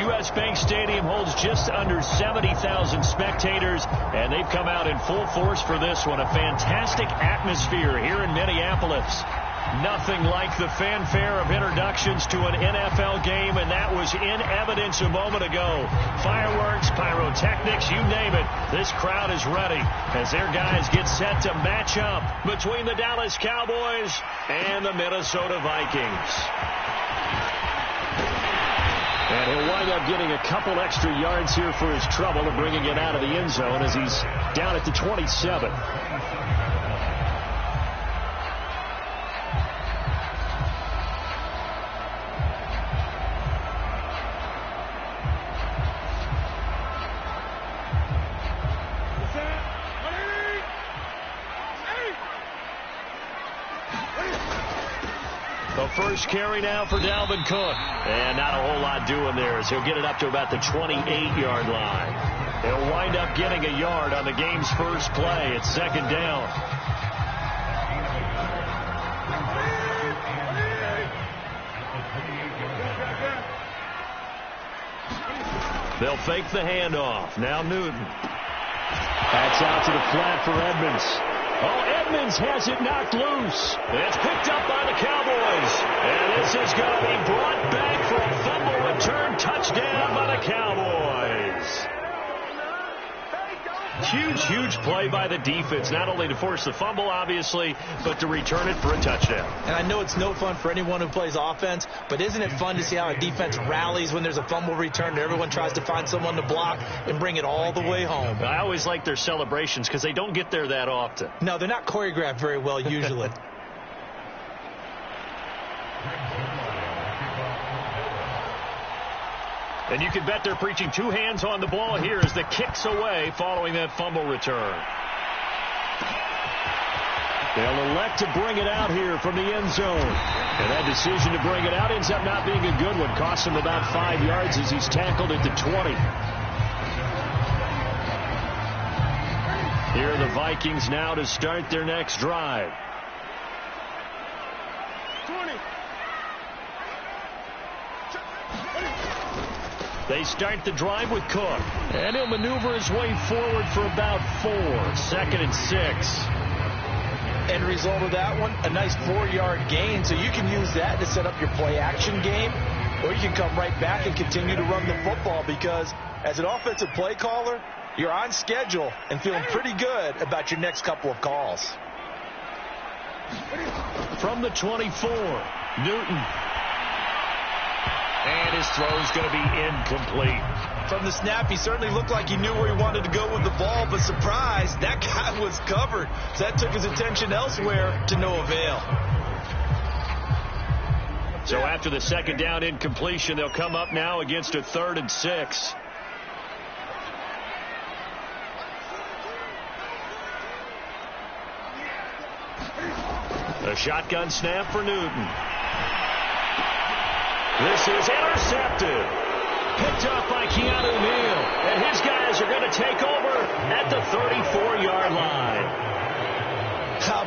U.S. Bank Stadium holds just under 70,000 spectators, and they've come out in full force for this one. A fantastic atmosphere here in Minneapolis. Nothing like the fanfare of introductions to an NFL game, and that was in evidence a moment ago. Fireworks, pyrotechnics, you name it. This crowd is ready as their guys get set to match up between the Dallas Cowboys and the Minnesota Vikings. And he'll wind up getting a couple extra yards here for his trouble and bringing it out of the end zone as he's down at the 27. First carry now for Dalvin Cook. And not a whole lot doing there as he'll get it up to about the 28-yard line. He'll wind up getting a yard on the game's first play. It's second down. They'll fake the handoff. Now Newton. That's out to the flat for Edmonds. Oh, Edmonds has it knocked loose. It's picked up by the Cowboys. And this is going to be brought back for a fumble return touchdown by the Cowboys. Huge play by the defense, not only to force the fumble, obviously, but to return it for a touchdown. And I know it's no fun for anyone who plays offense, but isn't it fun to see how a defense rallies when there's a fumble return and everyone tries to find someone to block and bring it all the way home? I always like their celebrations because they don't get there that often. No, they're not choreographed very well usually. And you can bet they're preaching two hands on the ball here as the kick's away following that fumble return. They'll elect to bring it out here from the end zone. And that decision to bring it out ends up not being a good one. Costs him about 5 yards as he's tackled at the 20. Here are the Vikings now to start their next drive. 20. They start the drive with Cook. And he'll maneuver his way forward for about 4. 2nd and 6. End result of that one, a nice 4-yard gain. So you can use that to set up your play-action game, or you can come right back and continue to run the football because as an offensive play caller, you're on schedule and feeling pretty good about your next couple of calls. From the 24, Newton. And his throw's going to be incomplete. From the snap, he certainly looked like he knew where he wanted to go with the ball, but surprise, that guy was covered. So that took his attention elsewhere to no avail. So after the second down incompletion, they'll come up now against a 3rd and 6. A shotgun snap for Newton. This is intercepted. Picked up by Keanu Neal. And his guys are going to take over at the 34-yard line.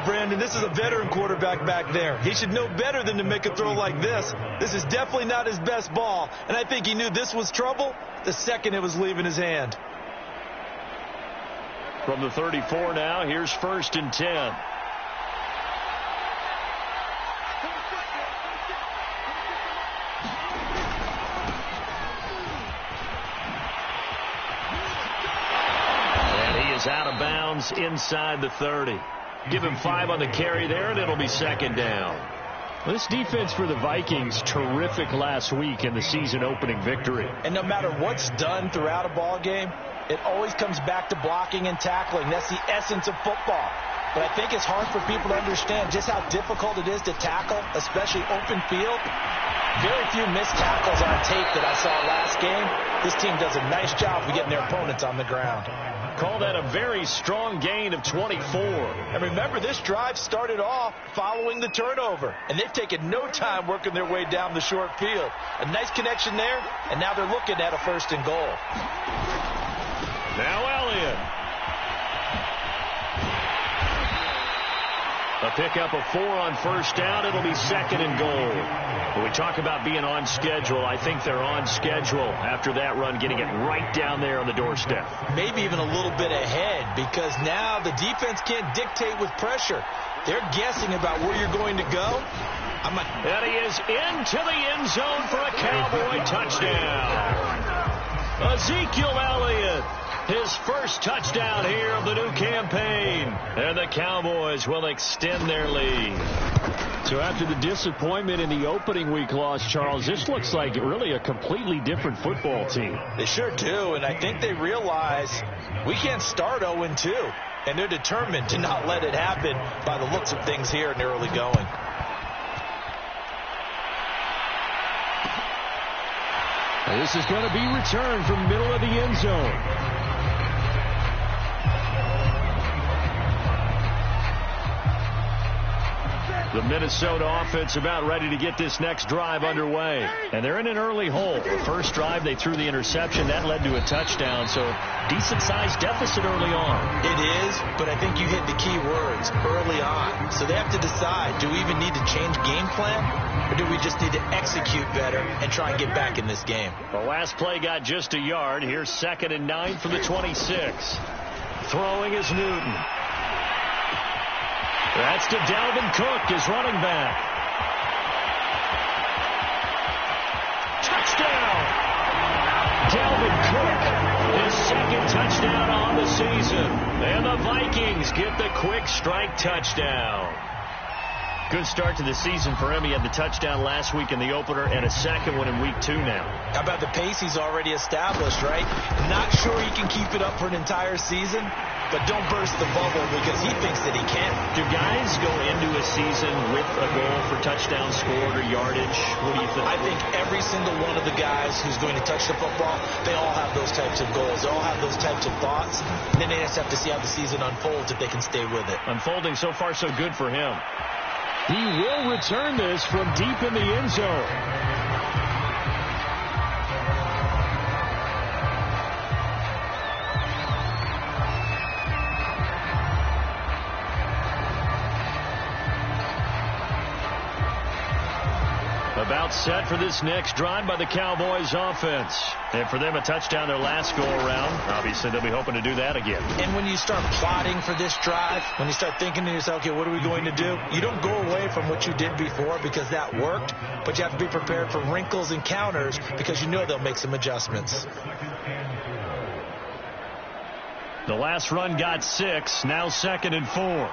Brandon, this is a veteran quarterback back there. He should know better than to make a throw like this. This is definitely not his best ball. And I think he knew this was trouble the second it was leaving his hand. From the 34 now, here's 1st and 10. Out of bounds inside the 30. Give him 5 on the carry there, and it'll be 2nd down. This defense for the Vikings, terrific last week in the season opening victory. And no matter what's done throughout a ball game, it always comes back to blocking and tackling. That's the essence of football. But I think it's hard for people to understand just how difficult it is to tackle, especially open field. Very few missed tackles on tape that I saw last game. This team does a nice job of getting their opponents on the ground. Call that a very strong gain of 24. And remember, this drive started off following the turnover. And they've taken no time working their way down the short field. A nice connection there, and now they're looking at a 1st and goal. Now Elliott. A pick up a 4 on first down. It'll be 2nd and goal. When we talk about being on schedule, I think they're on schedule after that run, getting it right down there on the doorstep. Maybe even a little bit ahead, because now the defense can't dictate with pressure. They're guessing about where you're going to go. And he is into the end zone for a Cowboy touchdown. Ezekiel Elliott, his first touchdown here of the new campaign. And the Cowboys will extend their lead. So after the disappointment in the opening week loss, Charles, this looks like really a completely different football team. They sure do, and I think they realize we can't start 0-2. And they're determined to not let it happen by the looks of things here in the early going. And this is going to be returned from the middle of the end zone. The Minnesota offense about ready to get this next drive underway. And they're in an early hole. The first drive, they threw the interception. That led to a touchdown. So decent-sized deficit early on. It is, but I think you hit the key words, early on. So they have to decide, do we even need to change game plan? Or do we just need to execute better and try and get back in this game? The last play got just a yard. Here's 2nd and 9 from the 26. Throwing is Newton. That's to Dalvin Cook, his running back. Touchdown! Dalvin Cook, his 2nd touchdown on the season. And the Vikings get the quick strike touchdown. Good start to the season for him. He had the touchdown last week in the opener and a 2nd one in week 2 now. How about the pace he's already established, right? Not sure he can keep it up for an entire season, but don't burst the bubble because he thinks that he can. Do guys go into a season with a goal for touchdown scored or yardage? What do you think? I think every single one of the guys who's going to touch the football, they all have those types of goals. They all have those types of thoughts. And then they just have to see how the season unfolds if they can stay with it. Unfolding so far so good for him. He will return this from deep in the end zone. About set for this next drive by the Cowboys offense. And for them, a touchdown their last go-around. Obviously, they'll be hoping to do that again. And when you start plotting for this drive, when you start thinking to yourself, okay, what are we going to do? You don't go away from what you did before because that worked, but you have to be prepared for wrinkles and counters because you know they'll make some adjustments. The last run got 6, now 2nd and 4.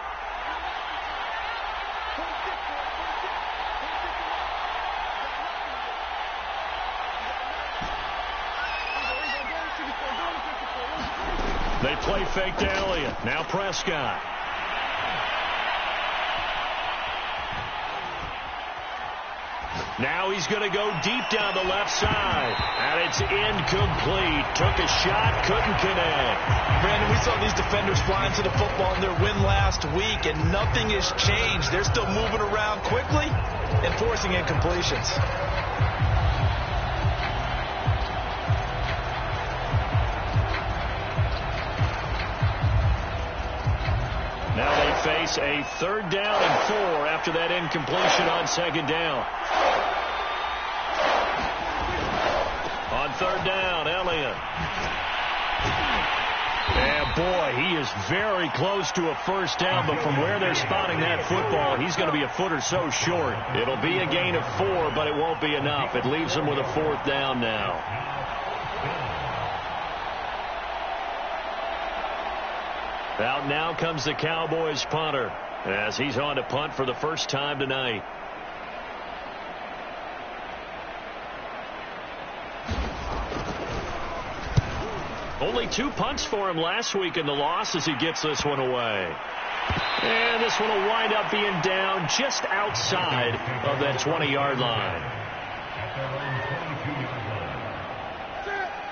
They play fake to Elliott. Now Prescott. Now he's going to go deep down the left side. And it's incomplete. Took a shot, couldn't connect. Brandon, we saw these defenders flying to the football in their win last week, and nothing has changed. They're still moving around quickly and forcing incompletions. Now they face a 3rd down and 4 after that incompletion on 2nd down. On 3rd down, Elliott. And boy, he is very close to a first down, but from where they're spotting that football, he's going to be a foot or so short. It'll be a gain of 4, but it won't be enough. It leaves them with a 4th down now. Out now comes the Cowboys punter as he's on to punt for the first time tonight. Only 2 punts for him last week in the loss as he gets this one away. And this one will wind up being down just outside of that 20-yard line.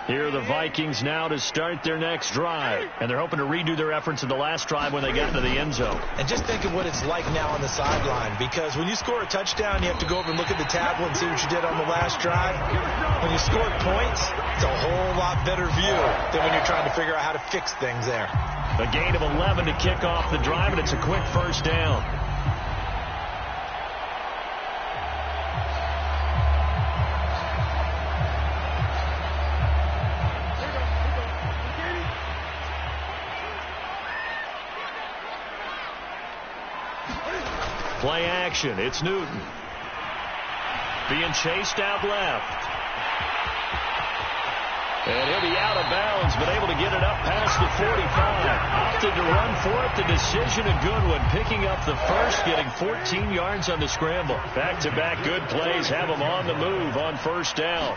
Here are the Vikings now to start their next drive. And they're hoping to redo their efforts in the last drive when they got into the end zone. And just think of what it's like now on the sideline. Because when you score a touchdown, you have to go over and look at the tablet and see what you did on the last drive. When you score points, it's a whole lot better view than when you're trying to figure out how to fix things there. A gain of 11 to kick off the drive, and it's a quick first down. Play action. It's Newton. Being chased out left. And he'll be out of bounds, but able to get it up past the 45. Opted to run for it. The decision a good one. Picking up the first, getting 14 yards on the scramble. Back-to-back good plays have him on the move on first down.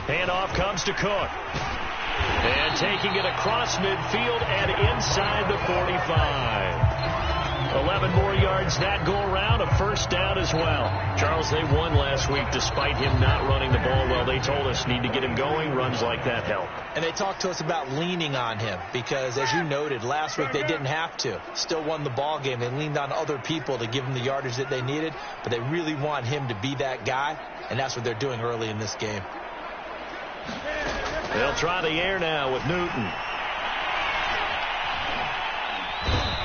Handoff comes to Cook. And taking it across midfield and inside the 45. 11 more yards that go around, a first down as well. Charles, they won last week despite him not running the ball well. They told us need to get him going. Runs like that help. And they talked to us about leaning on him because, as you noted, last week they didn't have to. Still won the ball game. They leaned on other people to give them the yardage that they needed, but they really want him to be that guy, and that's what they're doing early in this game. They'll try the air now with Newton.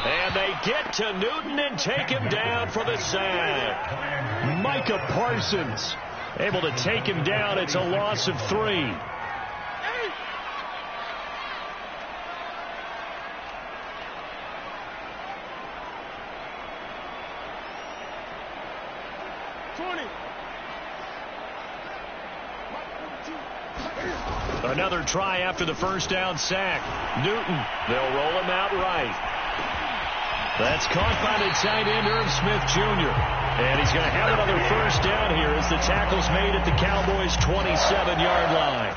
And they get to Newton and take him down for the sack. Micah Parsons able to take him down. It's a loss of 3. Another try after the first down sack. Newton, they'll roll him out right. That's caught by the tight end, Irv Smith Jr. And he's going to have another first down here as the tackle's made at the Cowboys' 27-yard line.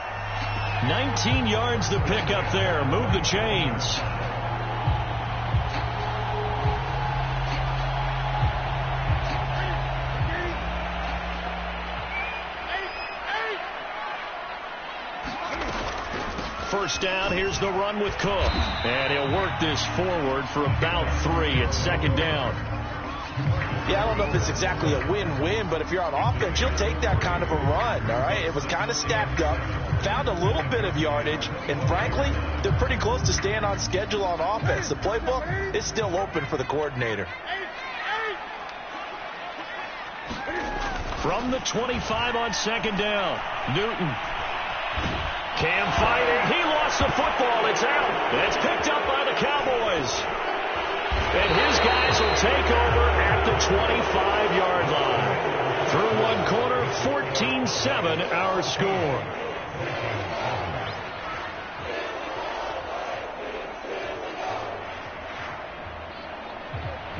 19 yards to pick up there. Move the chains. First down, here's the run with Cook. And he'll work this forward for about 3. It's second down. Yeah, I don't know if it's exactly a win-win, but if you're on offense, you'll take that kind of a run, all right? It was kind of stacked up, found a little bit of yardage, and frankly, they're pretty close to staying on schedule on offense. The playbook is still open for the coordinator. From the 25 on second down, Newton. Cam fighting. He lost the football. It's out. It's picked up by the Cowboys. And his guys will take over at the 25-yard line. Through one quarter, 14-7 our score.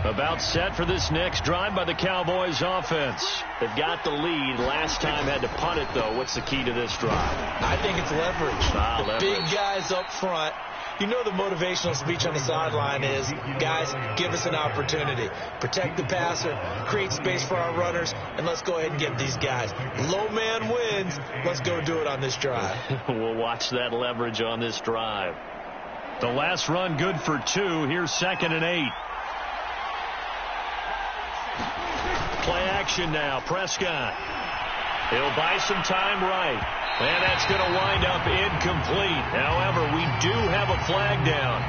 About set for this next drive by the Cowboys offense. They've got the lead. Last time had to punt it, though. What's the key to this drive? I think it's leverage. The big guys up front. You know the motivational speech on the sideline is, guys, give us an opportunity. Protect the passer, create space for our runners, and let's go ahead and get these guys. Low man wins. Let's go do it on this drive. We'll watch that leverage on this drive. The last run good for 2. Here's 2nd and 8. Play action now. Prescott. He'll buy some time right. And that's going to wind up incomplete. However, we do have a flag down.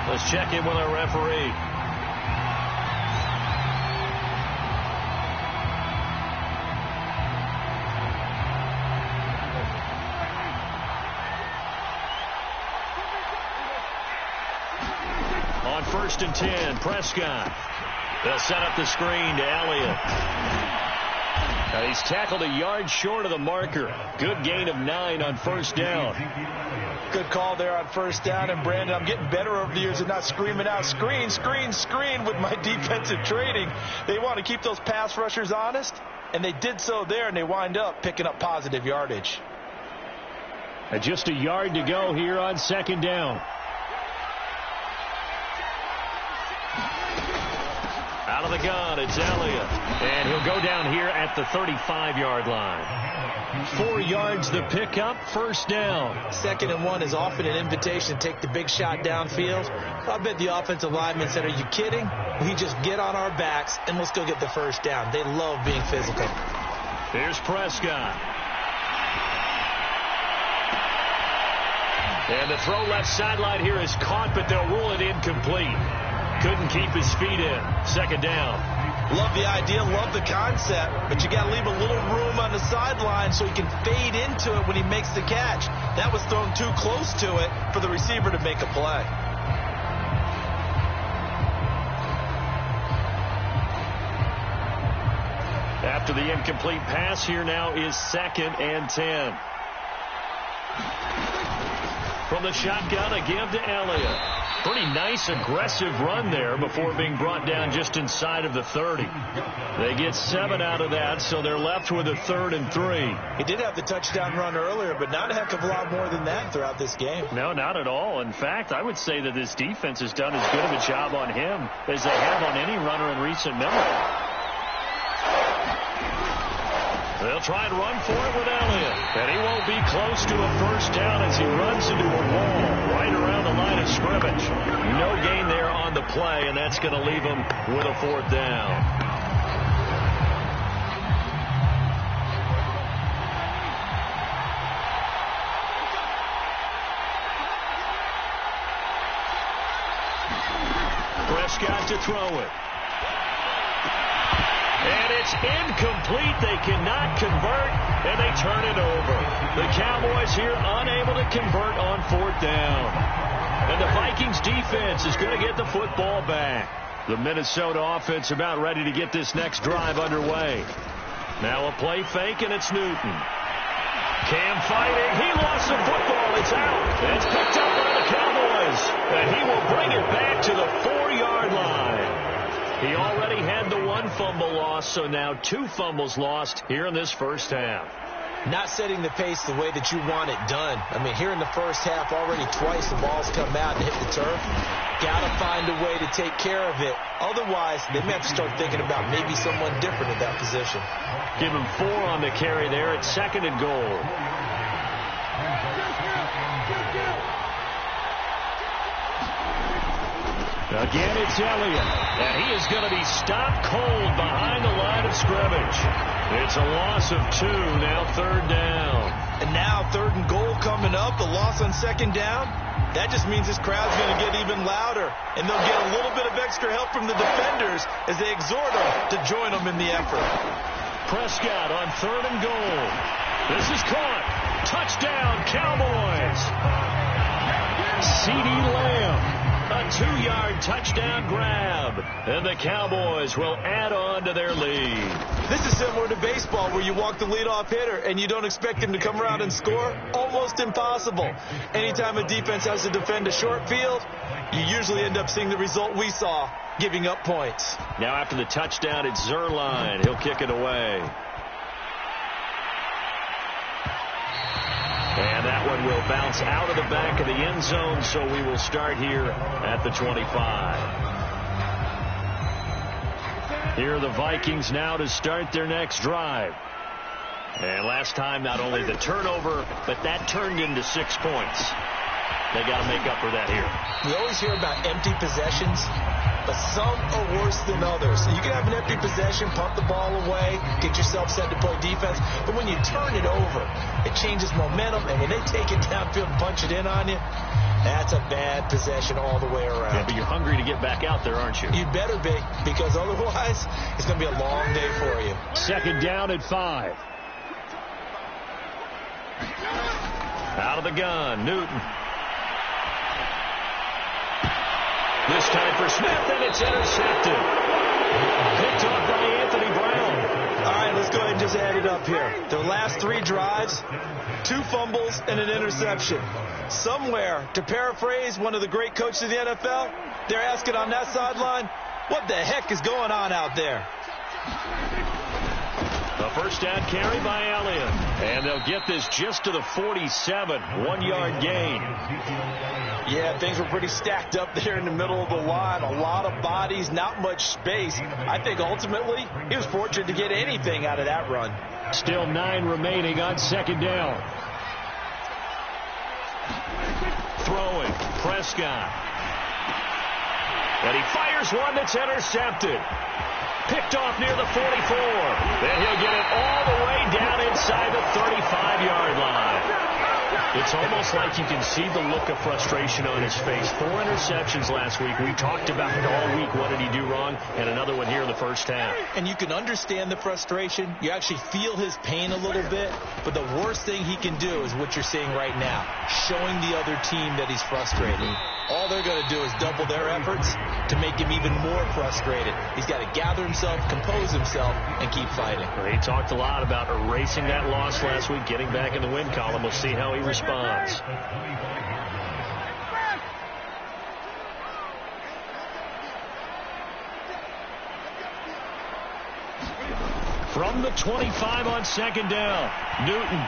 Let's check in with our referee. On 1st and 10, Prescott. They'll set up the screen to Elliott. Now he's tackled a yard short of the marker. Good gain of 9 on first down. Good call there on first down. And, Brandon, I'm getting better over the years at not screaming out, screen, screen, screen with my defensive training. They want to keep those pass rushers honest, and they did so there, and they wind up picking up positive yardage. Just a yard to go here on second down. Out of the gun, it's Elliott. And he'll go down here at the 35-yard line. 4 yards the pickup, first down. 2nd and 1 is often an invitation to take the big shot downfield. I bet the offensive lineman said, are you kidding? We just get on our backs and let's go get the first down. They love being physical. Here's Prescott. And the throw left sideline here is caught, but they'll rule it incomplete. Couldn't keep his feet in. Second down. Love the idea, love the concept, but you got to leave a little room on the sideline so he can fade into it when he makes the catch. That was thrown too close to it for the receiver to make a play. after the incomplete pass. Here now is 2nd and 10. From the shotgun, a give to Elliott. Pretty nice, aggressive run there before being brought down just inside of the 30. They get 7 out of that, so they're left with a 3rd and 3. He did have the touchdown run earlier, but not a heck of a lot more than that throughout this game. No, not at all. In fact, I would say that this defense has done as good of a job on him as they have on any runner in recent memory. They'll try and run for it with Elliott. And he won't be close to a first down as he runs into a wall right around the line of scrimmage. No gain there on the play, and that's going to leave him with a 4th down. Prescott to throw it. And it's incomplete. They cannot convert, and they turn it over. The Cowboys here unable to convert on 4th down. And the Vikings defense is going to get the football back. The Minnesota offense about ready to get this next drive underway. Now a play fake, and it's Newton. Cam fighting. He lost the football. It's out. It's picked up by the Cowboys. And he will bring it back to the 4-yard line. He already had the 1 fumble loss, so now 2 fumbles lost here in this first half. Not setting the pace the way that you want it done. I mean, here in the first half, already twice the ball's come out and hit the turf. Got to find a way to take care of it. Otherwise, they may have to start thinking about maybe someone different at that position. Give him 4 on the carry there at 2nd and goal. Again, it's Elliott, and he is going to be stopped cold behind the line of scrimmage. It's a loss of 2, now 3rd down. And now 3rd and goal coming up, the loss on 2nd down. That just means this crowd's going to get even louder, and they'll get a little bit of extra help from the defenders as they exhort them to join them in the effort. Prescott on 3rd and goal. This is caught. Touchdown, Cowboys. CeeDee Lamb. A 2-yard touchdown grab, and the Cowboys will add on to their lead. This is similar to baseball where you walk the leadoff hitter and you don't expect him to come around and score. Almost impossible. Anytime a defense has to defend a short field, you usually end up seeing the result we saw, giving up points. Now after the touchdown, it's Zerline. He'll kick it away. And that one will bounce out of the back of the end zone, so we will start here at the 25. Here are the Vikings now to start their next drive. And last time, not only the turnover, but that turned into 6 points. They got to make up for that here. We always hear about empty possessions, but some are worse than others. So you can have an empty possession, pump the ball away, get yourself set to play defense. But when you turn it over, it changes momentum. And when they take it downfield and punch it in on you, that's a bad possession all the way around. Yeah, but you're hungry to get back out there, aren't you? You better be, because otherwise it's going to be a long day for you. 2nd down at 5. Out of the gun, Newton. This time for Smith, and it's intercepted. Picked off by Anthony Brown. All right, let's go ahead and just add it up here. Their last 3 drives, 2 fumbles and an interception. Somewhere, to paraphrase one of the great coaches of the NFL, they're asking on that sideline, what the heck is going on out there? A first down carry by Elliott. And they'll get this just to the 47. 1-yard gain. Yeah, things were pretty stacked up there in the middle of the line. A lot of bodies, not much space. I think ultimately he was fortunate to get anything out of that run. Still 9 remaining on 2nd down. Throwing, Prescott. And he fires one that's intercepted. Picked off near the 44. Then he'll get it all the way down inside the 35-yard line. It's almost like you can see the look of frustration on his face. 4 interceptions last week. We talked about it all week. What did he do wrong? And another one here in the first half. And you can understand the frustration. You actually feel his pain a little bit. But the worst thing he can do is what you're seeing right now, showing the other team that he's frustrated. All they're going to do is double their efforts to make him even more frustrated. He's got to gather himself, compose himself, and keep fighting. Well, he talked a lot about erasing that loss last week, getting back in the win column. We'll see how he responds. From the 25 on second down, Newton.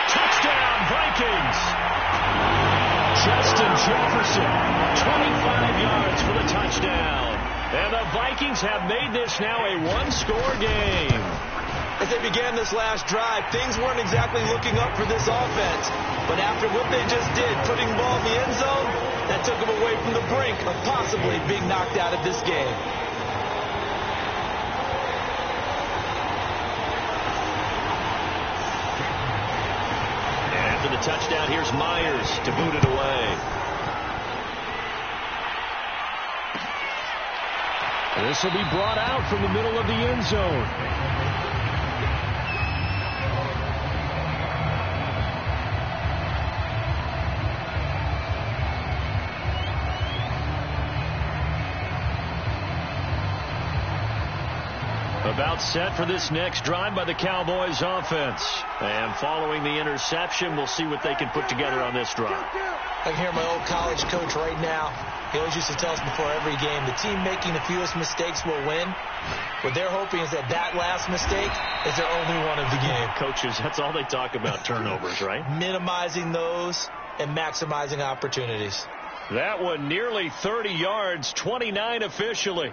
Touchdown, Vikings! Justin Jefferson, 25 yards for the touchdown. And the Vikings have made this now a one-score game. As they began this last drive, things weren't exactly looking up for this offense. But after what they just did, putting the ball in the end zone, that took them away from the brink of possibly being knocked out of this game. After the touchdown, here's Myers to boot it away. This will be brought out from the middle of the end zone. About set for this next drive by the Cowboys offense. And following the interception, we'll see what they can put together on this drive. I can hear my old college coach right now. He always used to tell us before every game, the team making the fewest mistakes will win. What they're hoping is that that last mistake is their only one of the game. Coaches, that's all they talk about, turnovers, right? Minimizing those and maximizing opportunities. That one nearly 30 yards, 29 officially.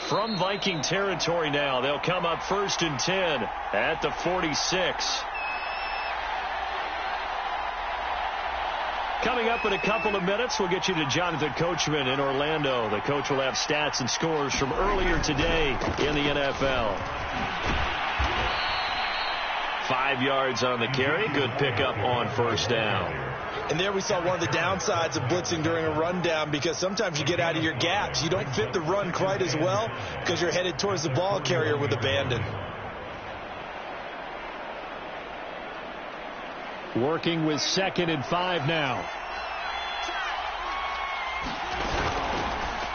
From Viking territory now, they'll come up 1st and 10 at the 46. Coming up in a couple of minutes, we'll get you to Jonathan Coachman in Orlando. The coach will have stats and scores from earlier today in the NFL. 5 yards on the carry. Good pickup on first down. And there we saw one of the downsides of blitzing during a rundown, because sometimes you get out of your gaps. You don't fit the run quite as well because you're headed towards the ball carrier with abandon. Working with 2nd and 5 now.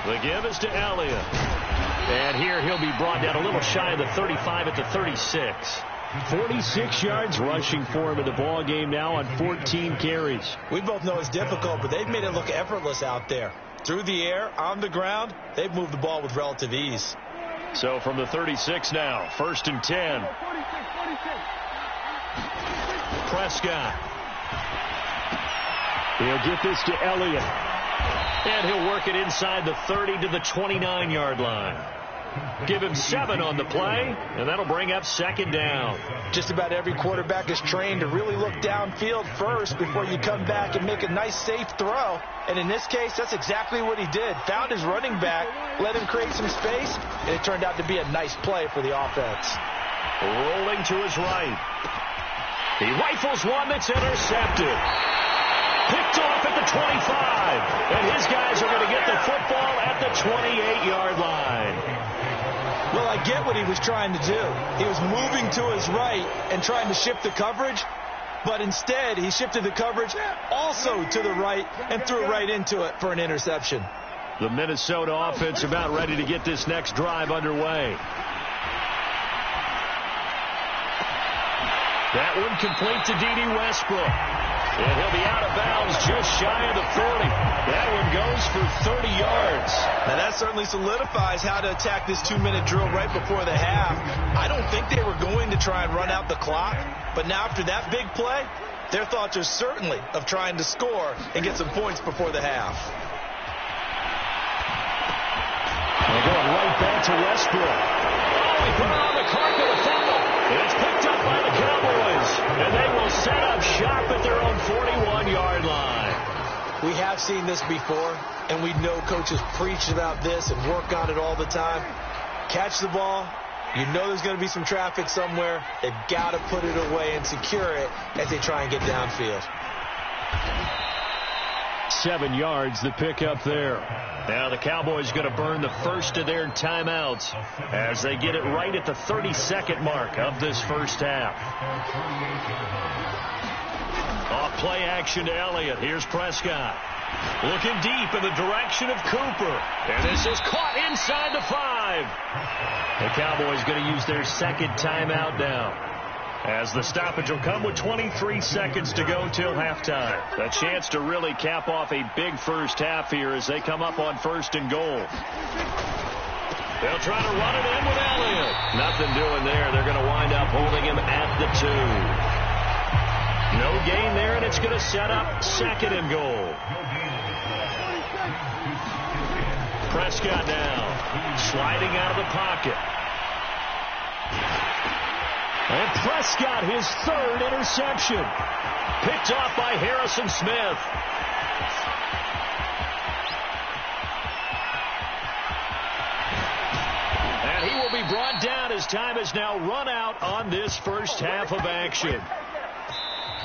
The give is to Elliott. And here he'll be brought down a little shy of the 35 at the 36. 46 yards rushing for him in the ball game now on 14 carries. We both know it's difficult, but they've made it look effortless out there. Through the air, on the ground, they've moved the ball with relative ease. So from the 36 now, 1st and 10. Prescott. He'll get this to Elliott. And he'll work it inside the 30 to the 29-yard line. Give him 7 on the play, and that'll bring up 2nd down. Just about every quarterback is trained to really look downfield first before you come back and make a nice, safe throw. And in this case, that's exactly what he did. Found his running back, let him create some space, and it turned out to be a nice play for the offense. Rolling to his right. He rifles one that's intercepted. Picked off at the 25. And his guys are going to get the football at the 28-yard line. Well, I get what he was trying to do. He was moving to his right and trying to shift the coverage, but instead he shifted the coverage also to the right and threw right into it for an interception. The Minnesota offense about ready to get this next drive underway. That one complete to D.D. Westbrook. And he'll be out of bounds just shy of the 40. That one goes for 30 yards. Now that certainly solidifies how to attack this 2-minute drill right before the half. I don't think they were going to try and run out the clock, but now after that big play, their thoughts are certainly of trying to score and get some points before the half. They're going right back to Westbrook. Oh, he put it on the carpet, a foul. And it's picked up by the Cowboys. And they will set up shop at their own 41-yard line. We have seen this before, and we know coaches preach about this and work on it all the time. Catch the ball You know there's going to be some traffic somewhere. They've got to put it away and secure it as they try and get downfield. 7 yards the pick up there. Now the Cowboys going to burn the first of their timeouts as they get it right at the 32nd mark of this first half. Off play action to Elliott. Here's Prescott. Looking deep in the direction of Cooper. And this is caught inside the 5. The Cowboys going to use their second timeout now, as the stoppage will come with 23 seconds to go till halftime. A chance to really cap off a big first half here as they come up on 1st and goal. They'll try to run it in with Elliott. Nothing doing there. They're going to wind up holding him at the 2. No gain there, and it's going to set up 2nd and goal. Prescott now sliding out of the pocket. And Prescott, his 3rd interception. Picked off by Harrison Smith. And he will be brought down as time has now run out on this first half of action.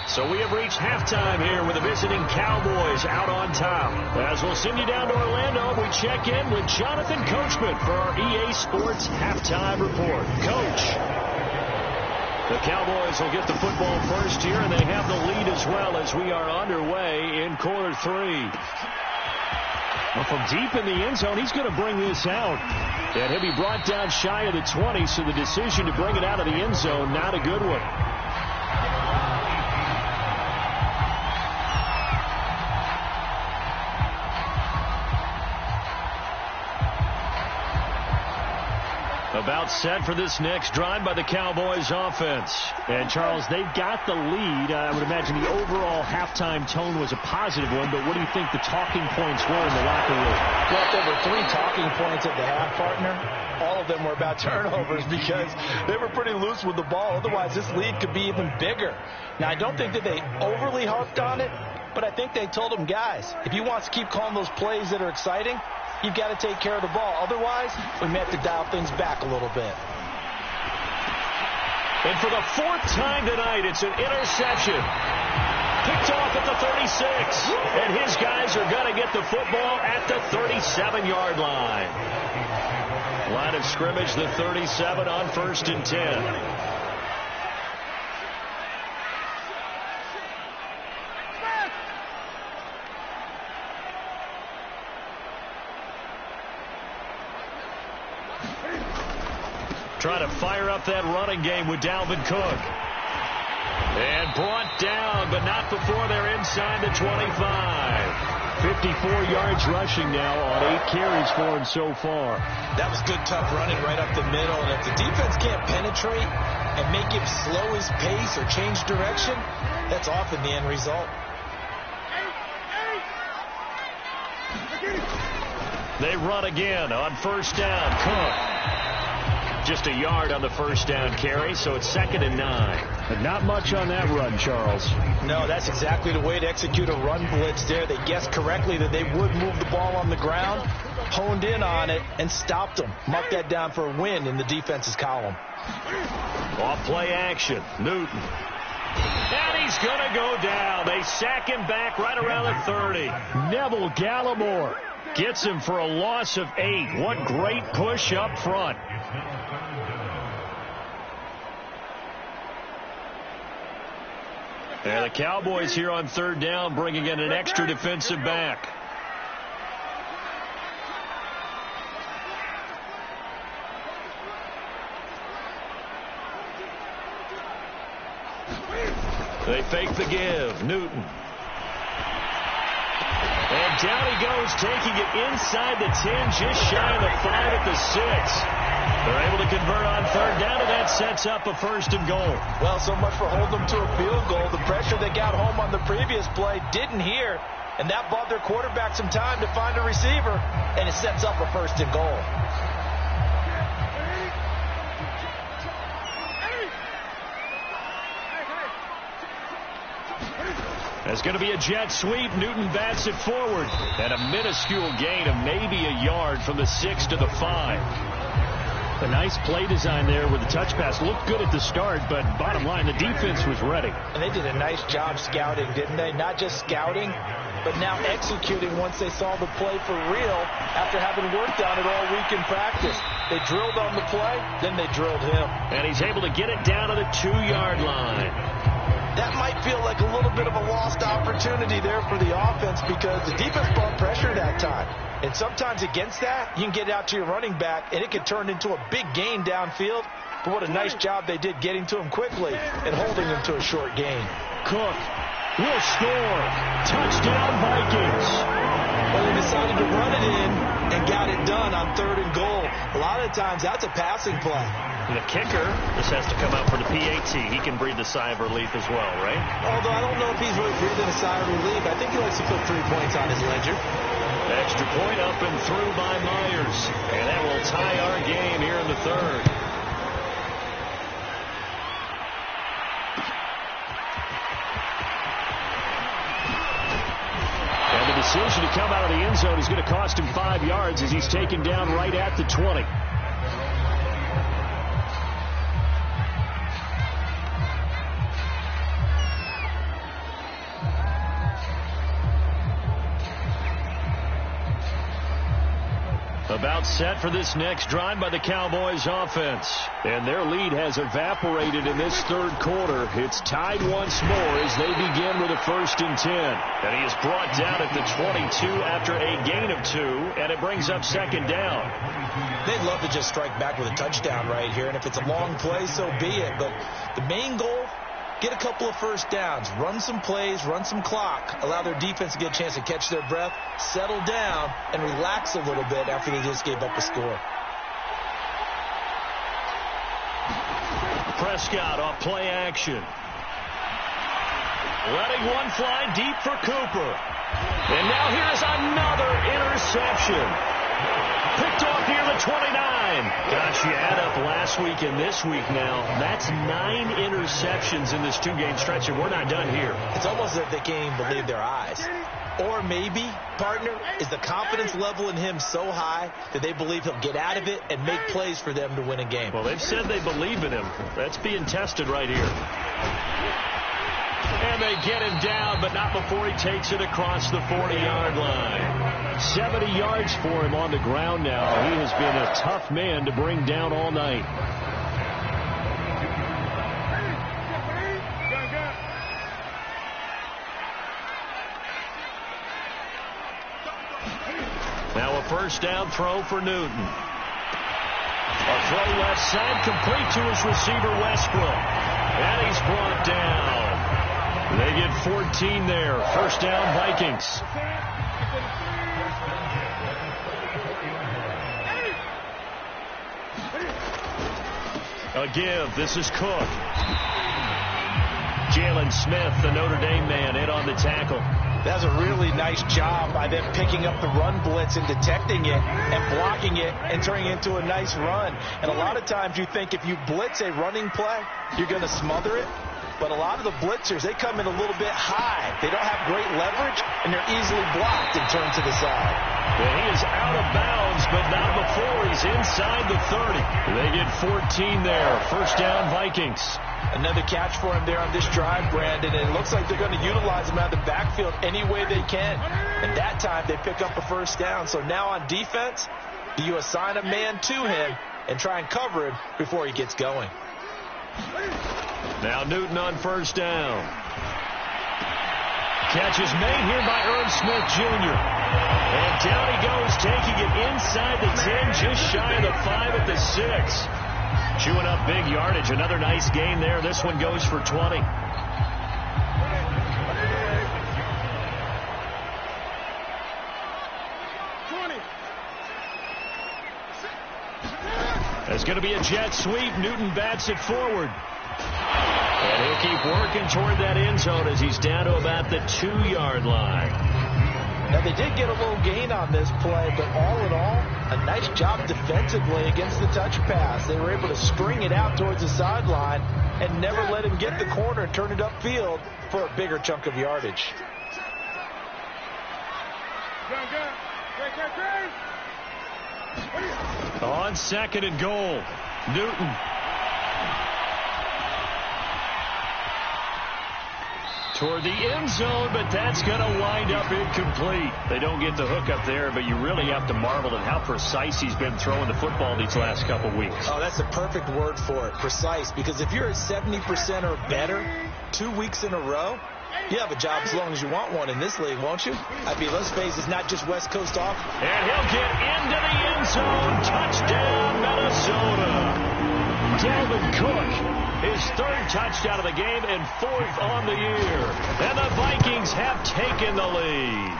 So we have reached halftime here with the visiting Cowboys out on top. As we'll send you down to Orlando, we check in with Jonathan Coachman for our EA Sports Halftime Report. Coach, the Cowboys will get the football first here, and they have the lead as well as we are underway in quarter 3. Well, from deep in the end zone, he's going to bring this out. And he'll be brought down shy of the 20, so the decision to bring it out of the end zone, not a good one. About set for this next drive by the Cowboys offense. And, Charles, they've got the lead. I would imagine the overall halftime tone was a positive one, but what do you think the talking points were in the locker room? Well, there were 3 talking points at the half, partner. All of them were about turnovers because they were pretty loose with the ball. Otherwise, this lead could be even bigger. Now, I don't think that they overly harped on it, but I think they told them, guys, if you want to keep calling those plays that are exciting, you've got to take care of the ball. Otherwise, we may have to dial things back a little bit. And for the 4th time tonight, it's an interception. Picked off at the 36. And his guys are going to get the football at the 37-yard line. Line of scrimmage, the 37 on 1st and 10. Trying to fire up that running game with Dalvin Cook. And brought down, but not before they're inside the 25. 54 yards rushing now on 8 carries for him so far. That was good, tough running right up the middle. And if the defense can't penetrate and make him slow his pace or change direction, that's often the end result. They run again on 1st down. Cook. Just a yard on the 1st down carry, so it's 2nd and 9. But not much on that run, Charles. No, that's exactly the way to execute a run blitz there. They guessed correctly that they would move the ball on the ground, honed in on it, and stopped them. Mark that down for a win in the defense's column. Off play action. Newton. And he's going to go down. They sack him back right around the 30. Neville Gallimore gets him for a loss of 8. What great push up front. And the Cowboys here on 3rd down bringing in an extra defensive back. They fake the give. Newton. And down he goes, taking it inside the 10, just shy of the 5 at the 6. They're able to convert on 3rd down, and that sets up a 1st and goal. Well, so much for holding them to a field goal. The pressure they got home on the previous play didn't hear, and that bought their quarterback some time to find a receiver, and it sets up a 1st and goal. There's going to be a jet sweep. Newton bats it forward. And a minuscule gain of maybe a yard from the 6 to the 5. A nice play design there with the touch pass. Looked good at the start, but bottom line, the defense was ready. And they did a nice job scouting, didn't they? Not just scouting, but now executing once they saw the play for real after having worked on it all week in practice. They drilled on the play, then they drilled him. And he's able to get it down to the 2-yard line. That might feel like a little bit of a lost opportunity there for the offense because the defense brought pressure that time. And sometimes against that, you can get out to your running back, and it can turn into a big gain downfield. But what a nice job they did getting to him quickly and holding him to a short gain. Cook will score. Touchdown, Vikings. Well, they decided to run it in and got it done on 3rd and goal. A lot of times, that's a passing play. The kicker just has to come out for the PAT. He can breathe a sigh of relief as well, right? Although I don't know if he's really breathing a sigh of relief. I think he likes to put 3 points on his ledger. Extra point up and through by Myers. And that will tie our game here in the 3rd. And the decision to come out of the end zone is going to cost him 5 yards as he's taken down right at the 20. About set for this next drive by the Cowboys offense. And their lead has evaporated in this 3rd quarter. It's tied once more as they begin with a 1st and 10. And he is brought down at the 22 after a gain of 2, and it brings up 2nd down. They'd love to just strike back with a touchdown right here, and if it's a long play, so be it. But the main goal, get a couple of 1st downs, run some plays, run some clock, allow their defense to get a chance to catch their breath, settle down, and relax a little bit after they just gave up a score. Prescott off play action. Letting one fly deep for Cooper. And now here's another interception. Picked off near the 29. Gosh, you add up last week and this week now. That's 9 interceptions in this 2-game stretch, and we're not done here. It's almost as if they can't even believe their eyes. Or maybe, partner, is the confidence level in him so high that they believe he'll get out of it and make plays for them to win a game. Well, they've said they believe in him. That's being tested right here. And they get him down, but not before he takes it across the 40-yard line. 70 yards for him on the ground now. He has been a tough man to bring down all night. Now a 1st down throw for Newton. A throw left side, complete to his receiver, Westbrook. And he's brought down. They get 14 there. 1st down, Vikings. A give. This is Cook. Jalen Smith, the Notre Dame man, in on the tackle. That's a really nice job by them picking up the run blitz and detecting it and blocking it and turning it into a nice run. And a lot of times you think if you blitz a running play, you're going to smother it. But a lot of the blitzers, they come in a little bit high. They don't have great leverage, and they're easily blocked and turned to the side. Well, he is out of bounds, but not before he's inside the 30. They get 14 there. 1st down, Vikings. Another catch for him there on this drive, Brandon, and it looks like they're going to utilize him out of the backfield any way they can. And that time they pick up a 1st down. So now on defense, do you assign a man to him and try and cover him before he gets going? Now Newton on 1st down. Catch is made here by Irv Smith Jr. And down he goes, taking it inside the 10, just shy of the 5 at the 6. Chewing up big yardage. Another nice gain there. This one goes for 20. There's going to be a jet sweep. Newton bats it forward. And he'll keep working toward that end zone as he's down to about the 2-yard line. Now, they did get a little gain on this play, but all in all, a nice job defensively against the touch pass. They were able to string it out towards the sideline and never let him get the corner and turn it upfield for a bigger chunk of yardage. On 2nd and goal, Newton. Toward the end zone, but that's going to wind up incomplete. They don't get the hook up there, but you really have to marvel at how precise he's been throwing the football these last couple weeks. Oh, that's the perfect word for it, precise, because if you're at 70% or better 2 weeks in a row, you have a job as long as you want one in this league, won't you? I mean, let's face it, it's not just West Coast off. And he'll get into the end zone. Touchdown, Minnesota. Dalvin Cook, his 3rd touchdown of the game and 4th on the year. And the Vikings have taken the lead.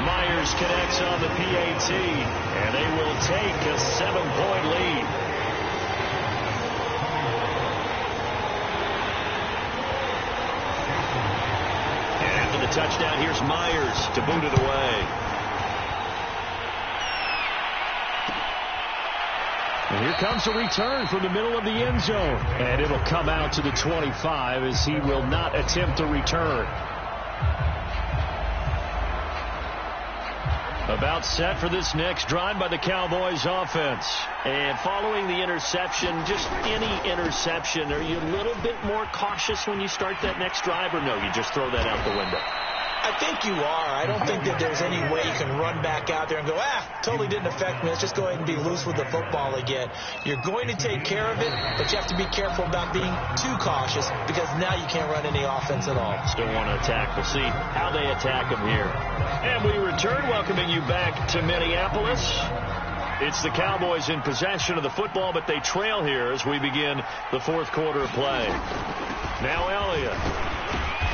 Myers connects on the PAT, and they will take a 7-point lead. And after the touchdown, here's Myers to boot it away. And here comes a return from the middle of the end zone. And it'll come out to the 25 as he will not attempt a return. About set for this next drive by the Cowboys offense. And following the interception, just any interception, are you a little bit more cautious when you start that next drive, or no, you just throw that out the window? I think you are. I don't think that there's any way you can run back out there and go, totally didn't affect me. Let's just go ahead and be loose with the football again. You're going to take care of it, but you have to be careful about being too cautious because now you can't run any offense at all. Still want to attack. We'll see how they attack him here. And we return, welcoming you back to Minneapolis. It's the Cowboys in possession of the football, but they trail here as we begin the 4th quarter of play. Now Elliott.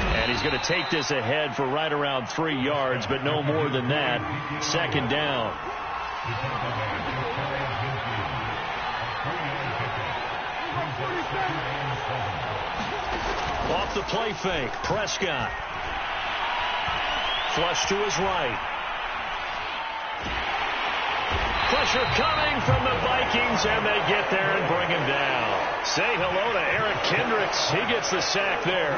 And he's going to take this ahead for right around 3 yards, but no more than that. 2nd down. Off the play fake, Prescott. Flush to his right. Pressure coming from the Vikings, and they get there and bring him down. Say hello to Eric Kendricks. He gets the sack there.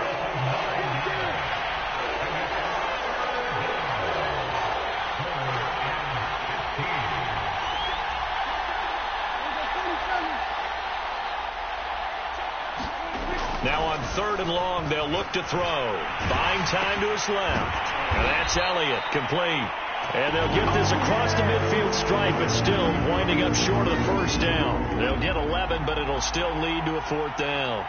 Now on 3rd and long, they'll look to throw. Buying time to his left. And that's Elliott, complete. And they'll get this across the midfield stripe, but still winding up short of the 1st down. They'll get 11, but it'll still lead to a 4th down.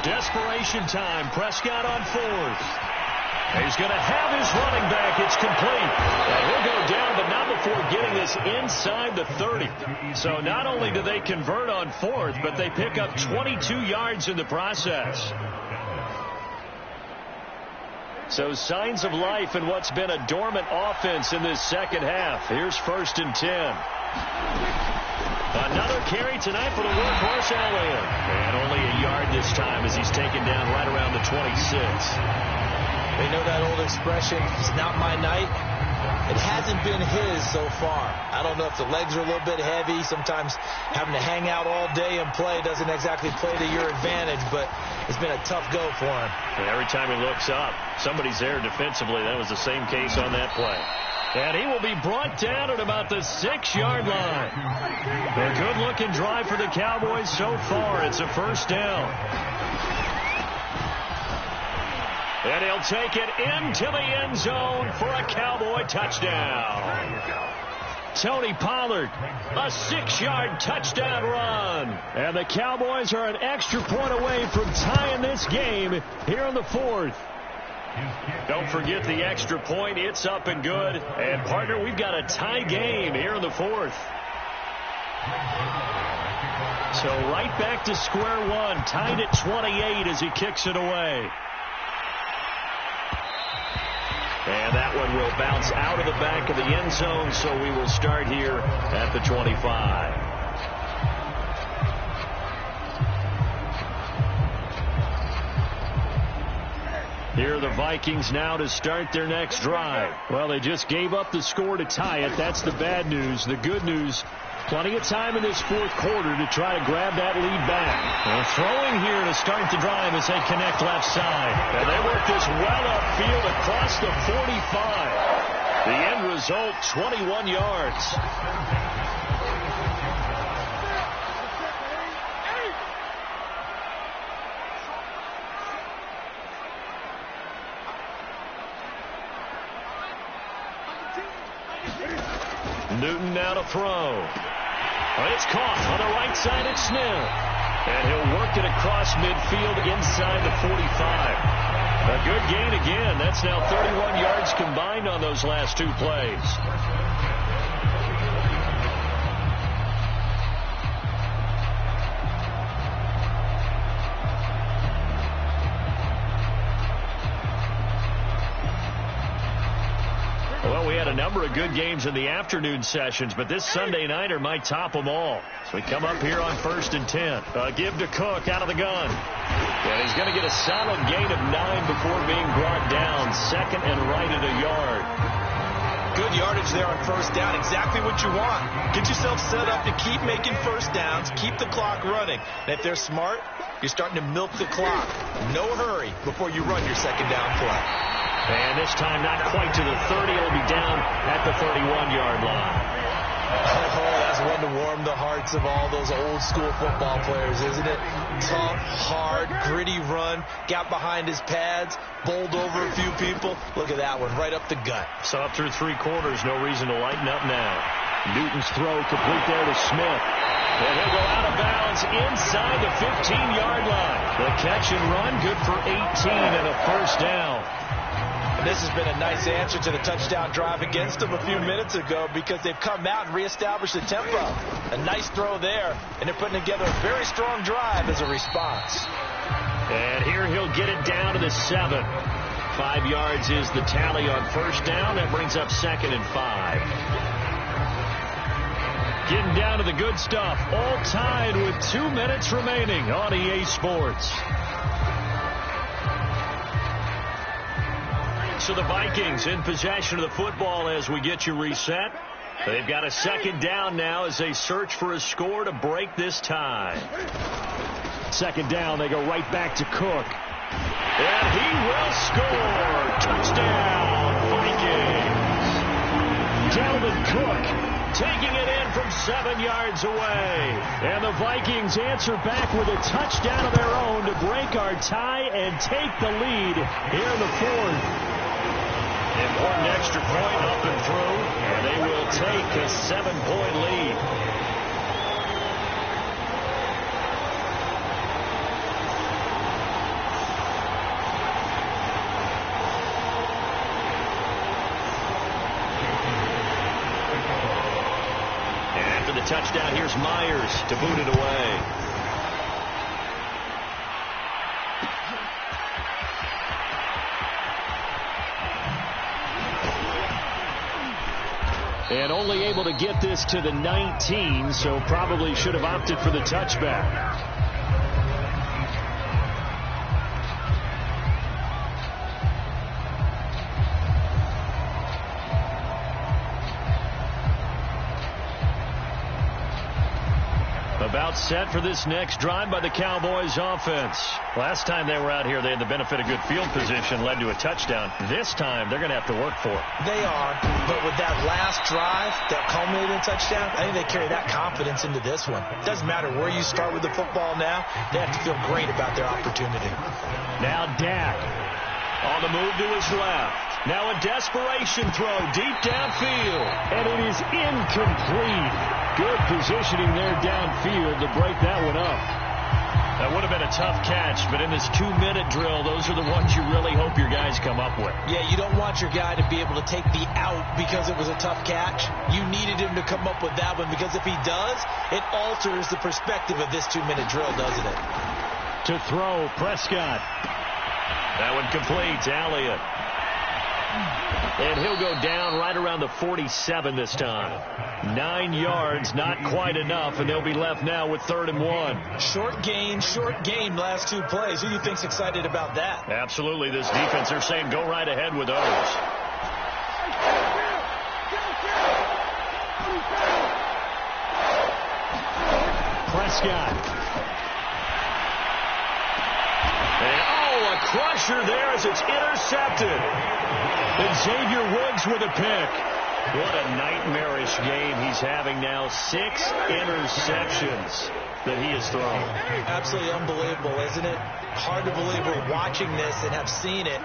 Desperation time. Prescott on 4th. He's going to have his running back. It's complete. And he'll go down, but not before getting this inside the 30. So not only do they convert on 4th, but they pick up 22 yards in the process. So signs of life in what's been a dormant offense in this 2nd half. Here's 1st and 10. Another carry tonight for the workhorse Elliott. And only a yard this time as he's taken down right around the 26. They know that old expression, it's not my night. It hasn't been his so far. I don't know if the legs are a little bit heavy. Sometimes having to hang out all day and play doesn't exactly play to your advantage, but it's been a tough go for him. And every time he looks up, somebody's there defensively. That was the same case on that play. And he will be brought down at about the 6-yard line. A good-looking drive for the Cowboys so far. It's a 1st down. And he'll take it into the end zone for a Cowboy touchdown. Tony Pollard, a 6-yard touchdown run. And the Cowboys are an extra point away from tying this game here in the 4th. Don't forget the extra point. It's up and good. And, partner, we've got a tie game here in the 4th. So right back to square one. Tied at 28 as he kicks it away. And that one will bounce out of the back of the end zone, so we will start here at the 25. Here are the Vikings now to start their next drive. Well, they just gave up the score to tie it. That's the bad news. The good news, plenty of time in this fourth quarter to try to grab that lead back. Well, throwing here to start the drive as they connect left side. And they work this well upfield across the 45. The end result, 21 yards. Newton now to throw. Well, it's caught on the right side at Smith. And he'll work it across midfield inside the 45. A good gain again. That's now 31 yards combined on those last two plays. Well, we had a number of good games in the afternoon sessions, but this Sunday nighter might top them all. So we come up here on 1st and 10. Give to Cook out of the gun. And he's going to get a solid gain of 9 before being brought down. Second and right at a yard. Good yardage there on first down. Exactly what you want. Get yourself set up to keep making first downs. Keep the clock running. And if they're smart, you're starting to milk the clock. No hurry before you run your second down play. And this time not quite to the 30. It'll be down at the 31-yard line. Oh, that's one to warm the hearts of all those old school football players, isn't it? Tough, hard, gritty run. Got behind his pads. Bowled over a few people. Look at that one, right up the gut. So up through 3 quarters, no reason to lighten up now. Newton's throw complete there to Smith. And he'll go out of bounds inside the 15-yard line. The catch and run good for 18 and a first down. And this has been a nice answer to the touchdown drive against them a few minutes ago because they've come out and reestablished the tempo. A nice throw there, and they're putting together a very strong drive as a response. And here he'll get it down to the 7. 5 yards is the tally on first down. That brings up 2nd and 5. Getting down to the good stuff. All tied with 2 minutes remaining on EA Sports. So the Vikings in possession of the football as we get you reset. They've got a second down now as they search for a score to break this tie. Second down, they go right back to Cook. And he will score. Touchdown, Vikings. Dalvin Cook taking it in from 7 yards away. And the Vikings answer back with a touchdown of their own to break our tie and take the lead here in the fourth. Important extra point up and through, and they will take a 7-point lead. And after the touchdown, here's Myers to boot it away. And only able to get this to the 19, so probably should have opted for the touchback. About set for this next drive by the Cowboys offense. Last time they were out here, they had the benefit of good field position, led to a touchdown. This time, they're going to have to work for it. They are, but with that last drive that culminated in a touchdown, I think they carry that confidence into this one. It doesn't matter where you start with the football now. They have to feel great about their opportunity. Now Dak on the move to his left. Now a desperation throw deep downfield. And it is incomplete. Good positioning there downfield to break that one up. That would have been a tough catch, but in this 2-minute drill, those are the ones you really hope your guys come up with. Yeah, you don't want your guy to be able to take the out because it was a tough catch. You needed him to come up with that one because if he does, it alters the perspective of this 2-minute drill, doesn't it? To throw, Prescott. That one complete, Elliott. And he'll go down right around the 47 this time. 9 yards, not quite enough, and they'll be left now with 3rd and 1. Short game, last 2 plays. Who do you think's excited about that? Absolutely, this defense, they're saying go right ahead with those. Prescott. And, a crusher there as it's intercepted. And Xavier Woods with a pick. What a nightmarish game he's having now. 6 interceptions that he has thrown. Absolutely unbelievable, isn't it? Hard to believe we're watching this and have seen it,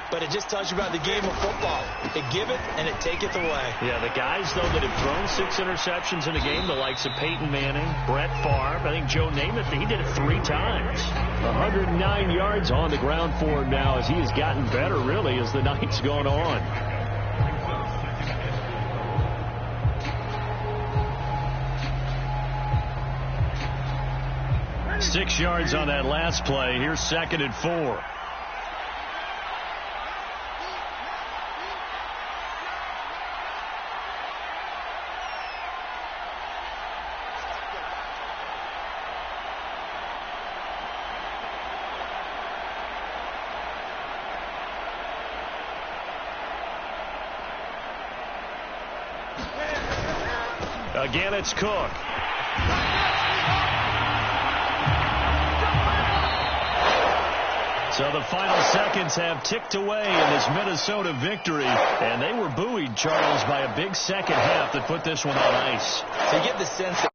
but it just tells you about the game of football. It giveth and it taketh away. Yeah, the guys, though, that have thrown 6 interceptions in a game, the likes of Peyton Manning, Brett Favre, I think Joe Namath, he did it 3 times. 109 yards on the ground for him now as he has gotten better, really, as the night's gone on. Six yards on that last play. Here's 2nd and 4. Again, it's Cook. So the final seconds have ticked away in this Minnesota victory, and they were buoyed, Charles, by a big second half that put this one on ice. So you get the sense that